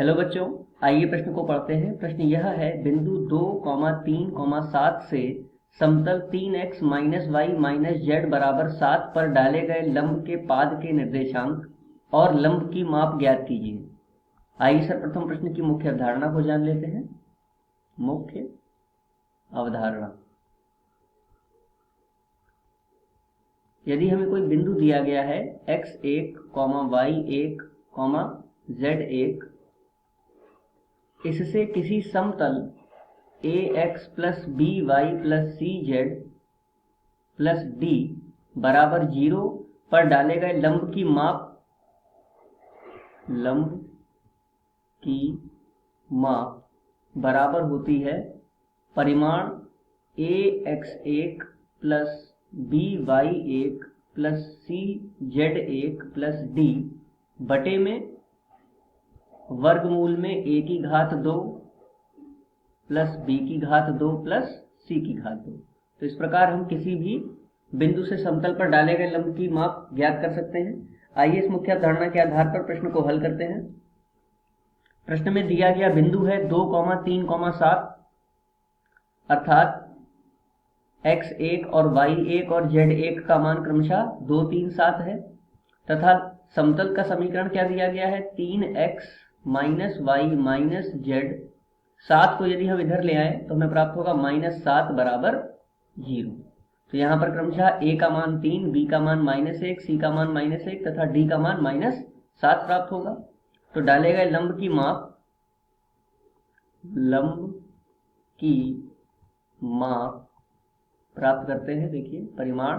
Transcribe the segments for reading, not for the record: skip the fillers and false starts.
Hello बच्चों, आइए प्रश्न को पढ़ते हैं। प्रश्न यह है, बिंदु 2, 3, 7 से समतल 3x minus y minus Z बराबर 7 पर डाले गए लंब के पाद के निर्देशांक और लंब की माप ज्ञात कीजिए। आइए सर्वप्रथम प्रश्न की मुख्य अवधारणा को जान लेते हैं। मुख्य अवधारणा, यदि हमें कोई बिंदु दिया गया है x1, y1, z1, इससे किसी समतल ax plus by plus cz plus d बराबर 0 पर डाले गए लंब की माप बराबर होती है परिमाण ax1 plus by1 plus cz1 plus d बटे में वर्गमूल में a की घात 2 प्लस b की घात 2 प्लस c की घात 2। तो इस प्रकार हम किसी भी बिंदु से समतल पर डाले गए लंब की माप ज्ञात कर सकते हैं। आइए इस मुख्य अवधारणा के आधार पर प्रश्न को हल करते हैं। प्रश्न में दिया गया बिंदु है 2, 3, 7 अर्थात x1 और y1 और z1 का मान क्रमशः 2, 3, 7 है तथा समतल का समीकरण क्या दिया गया है, 3x minus y minus z. 7 को यदि हम इधर ले आए तो हमें प्राप्त होगा -7 बराबर 0। तो यहाँ पर क्रमशः a का मान 3, b का मान -1, c का मान -1 तथा d का मान -7 प्राप्त होगा। तो डाले गए लंब की माप प्राप्त करते हैं। देखिए परिमाण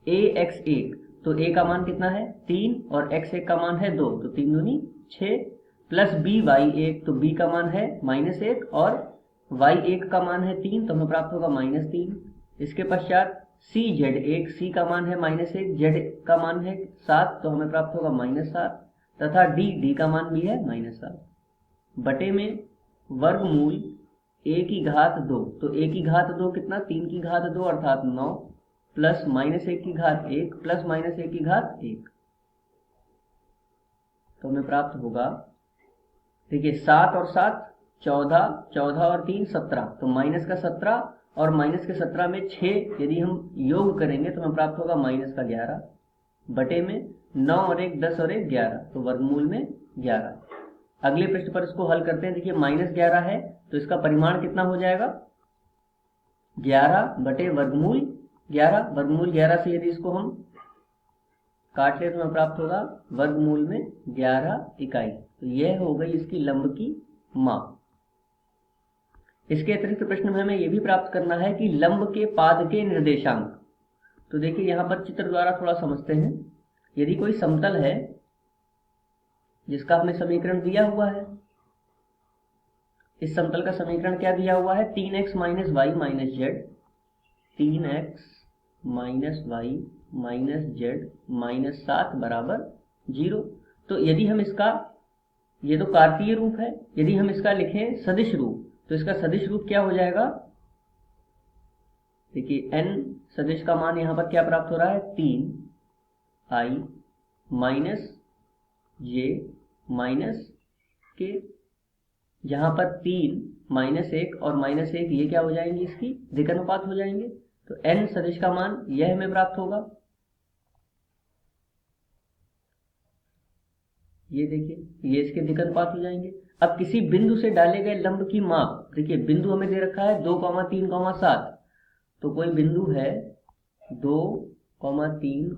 ax1, तो a का मान कितना है 3 और x1 का मान है 2, तो 3 दूनी 6 प्लस by1, तो b का मान है -1 और y1 का मान है 3, तो हमें प्राप्त होगा -3। इसके पश्चात cz1, c का मान है -1, z का मान है 7, तो हमें प्राप्त होगा -7 तथा d का मान भी है -7 बटे में वर्गमूल a की घात 2, तो a की घात 2 कितना, 3 की घात 2 अर्थात 9 प्लस -1 की घात 1 प्लस -1 की घात 1, तो हमें प्राप्त होगा, देखिए 7 और 7 14, 14 और 3 17, तो माइनस का 17 और माइनस के 17 में 6 यदि हम योग करेंगे तो हमें प्राप्त होगा -11 बटे में 9 और 1 10 और 1 11, तो वर्गमूल में 11। अगले प्रश्न पर इसको हल करते हैं। देखिए -11 है तो इसका परिमाण कितना हो जाएगा, 11 बटे वर्गमूल 11। वर्गमूल 11 से यदि इसको हम काट ले तो हमें प्राप्त होगा वर्गमूल में 11 इकाई। तो यह हो गई इसकी लंब की माप। इसके अतिरिक्त प्रश्न में हमें यह भी प्राप्त करना है कि लंब के पाद के निर्देशांक। तो देखिए यहाँ पर चित्र द्वारा थोड़ा समझते हैं। यदि कोई समतल है जिसका हमें समीकरण दिया हुआ है, इस समतल का समीकरण क्या दिया हुआ है, 3x minus y minus z, 3x minus y minus z -7 बराबर 0। तो यदि हम इसका, ये तो कार्तीय रूप है, यदि हम इसका लिखें सदिश रूप तो इसका सदिश रूप क्या हो जाएगा, देखिए n सदिश का मान यहाँ पर क्या प्राप्त हो रहा है, 3i माइनस j माइनस के, जहाँ पर 3 -1 और -1 ये क्या हो जाएंगे, इसकी दिक्कनुपात हो जाएंगे। तो n सदिश का मान यह हमें प्राप्त होगा। ये देखिए ये इसके दिक्कनुपात हो जाएंगे। अब किसी बिंदु से डाले गए लंब की माप, देखिए बिंदु हमें दे रखा है 2, 3, 7, तो कोई बिंदु है 2, 3,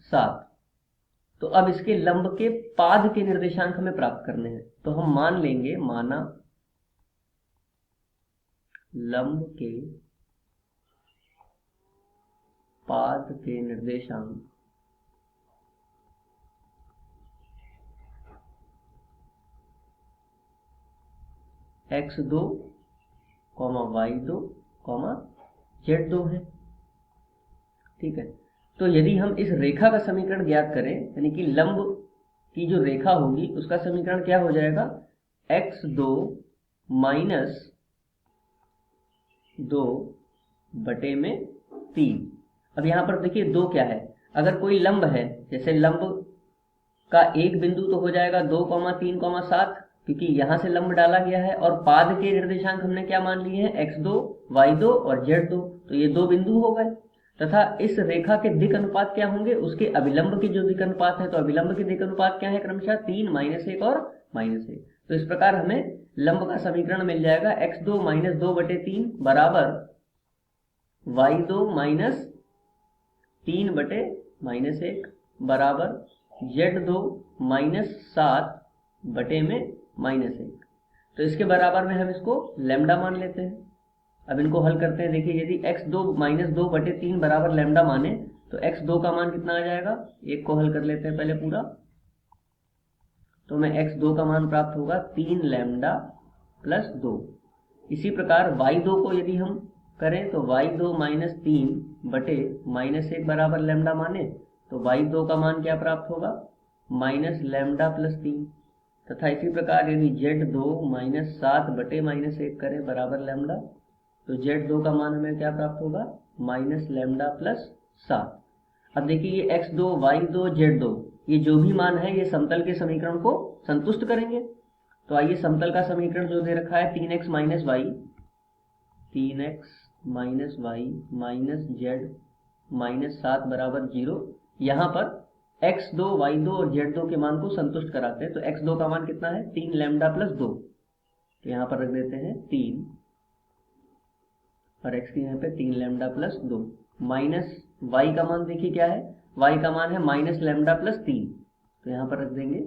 7, तो अब इसके लंब के पाद के निर्देशांक हमें प्राप्त करने हैं। तो हम मान लेंगे, माना लंब के पाद के निर्देशांक x2, y2, z2 है। ठीक है, तो यदि हम इस रेखा का समीकरण ज्ञात करें, यानी कि लंब की जो रेखा होगी उसका समीकरण क्या हो जाएगा, x2 माइनस 2 बटे में 3। अब यहाँ पर देखिए 2 क्या है, अगर कोई लंब है, जैसे लंब का एक बिंदु तो हो जाएगा 2, 3, 7 क्योंकि यहाँ से लंब डाला गया है और पाद के निर्देशांक हमने क्या मान लिए हैं, x2, y2 और z2, तो ये दो बिंदु हो गए। तथा इस रेखा के दिक् अनुपात क्या होंगे, उसके अभिलंब के जो दिक् अनुपात है, तो अभिलंब के दिक् अनुपात क्या है, क्रमशः 3, -1 और -1। तो इस प्रकार हमें लंब का समीकरण मिल जाएगा x2 - 2/3 बराबर y2 - 3/-1 बराबर z2 -7/-1। तो इसके बराबर में हम इसको लैम्डा मान लेते हैं। अब इनको हल करते हैं। देखिए, यदि x2 - 2/3 बराबर लैम्डा माने तो x2 का मान कितना आ जाएगा, एक को हल कर लेते हैं पहले पूरा, तो हमें x2 का मान प्राप्त होगा 3 लैम्डा प्लस 2। इसी प्रकार y2 को यदि हम करें तो y2 - 3/-1 बराबर लैम्डा माने तो y2 का मान क्या प्राप्त होगा, -लैम्डा प्लस 3। तथा इसी प्रकार यदि z2 - 7/-1 करें बराबर लैम्डा, तो z2 का मान हमें क्या प्राप्त होगा, -लैम्डा प्लस 7। अब देखिए, ये x2, y2, z2 ये जो भी मान है ये समतल के समीकरण को संतुष्ट करेंगे। तो आइए, समतल का समीकरण जो दे रखा है 3x - y - z - 7 बराबर 0, यहाँ पर x2, y2 और z2 के मान को संतुष्ट कराते हैं। तो x2 का मान कितना है, 3 लैम्डा प्लस 2, तो यहाँ पर रख देते हैं 3 और x की यहाँ पे 3 लैम्डा प्लस 2, माइनस y का मान देखिए क्या है, y का मान है -लैम्डा प्लस 3, तो यहाँ पर रख देंगे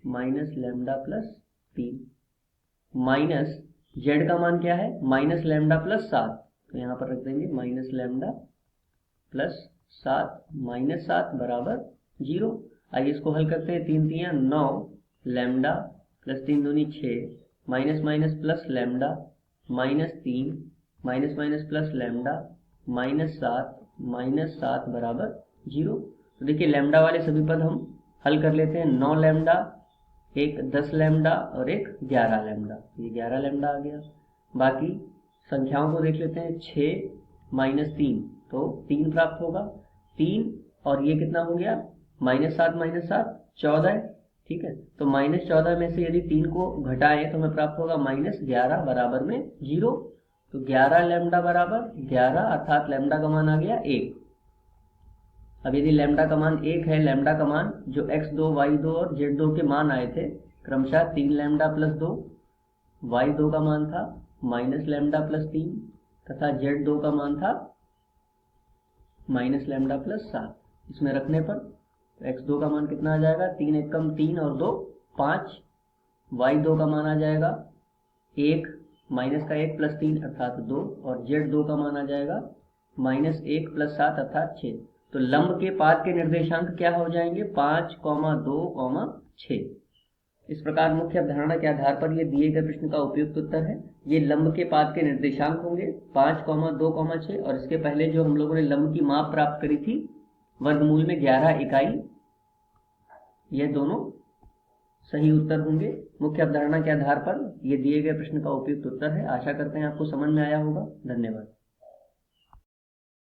-लैम्डा प्लस 3, माइनस z का मान क्या है, -लैम्डा प्लस 7, तो यहाँ पर रख देंगे -लैम्डा प्लस 7 -7 बराबर 0। आइए इसको हल करते हैं। 3 3 9 लैम्डा प्लस 3 दूनी 6, minus minus plus lambda, -3 minus minus plus lambda, -7 बराबर 0। तो देखिए, लैम्डा वाले सभी पद हम हल कर लेते हैं। 9 लैम्डा, एक 10 लैम्डा और एक 11 लैम्डा, ये 11 लैम्डा आ गया। बाकी संख्याओं को देख लेते हैं। 6 - 3 तो 3 प्राप्त होगा, 3 और ये कितना हो गया, -7 14, ठीक है। तो -14 में से यदि 3 को घटाएं तो हमें प्राप्त होगा -11 बराबर में 0। तो 11 लैम्डा बराबर 11, अर्थात लैम्डा का मान आ गया 1। अब यदि लैम्डा का मान 1 है, लैम्डा का मान जो x2, y2 और z2 के मान आए थे क्रमशः 3 लैम्डा प्लस 2, y2 का मान था -लैम्डा प्लस 3 तथा z2 का मान था -लैम्डा प्लस 7। इसमें रखने पर x2 का मान कितना आ जाएगा, 3 एकम 3 और 2 5, y2 का मान आ जाएगा 1 माइनस का 1 प्लस 3 अर्थात 2, और z2 का मान आ जाएगा -1 प्लस 7 अर्थात 6। तो लंब के पाद के निर्देशांक क्या हो जाएंगे, 5, 2, 6। इस प्रकार मुख्य अवधारणा के आधार पर ये दिए गए प्रश्न का उपयुक्त उत्तर है। ये लंब के पाद के निर्देशांक होंगे 5, 2, 6, और इसके पहले जो हम लोगों ने लंब की माप प्राप्त करी थी वर्गमूल में 11 इकाई, ये दोनों सही उत्तर होंगे। मुख्य अवधारणा के आधार पर ये दिए गए प्रश्न का उपयुक्त उत्तर है। आशा करते हैं आपको समझ में आया होगा। धन्यवाद।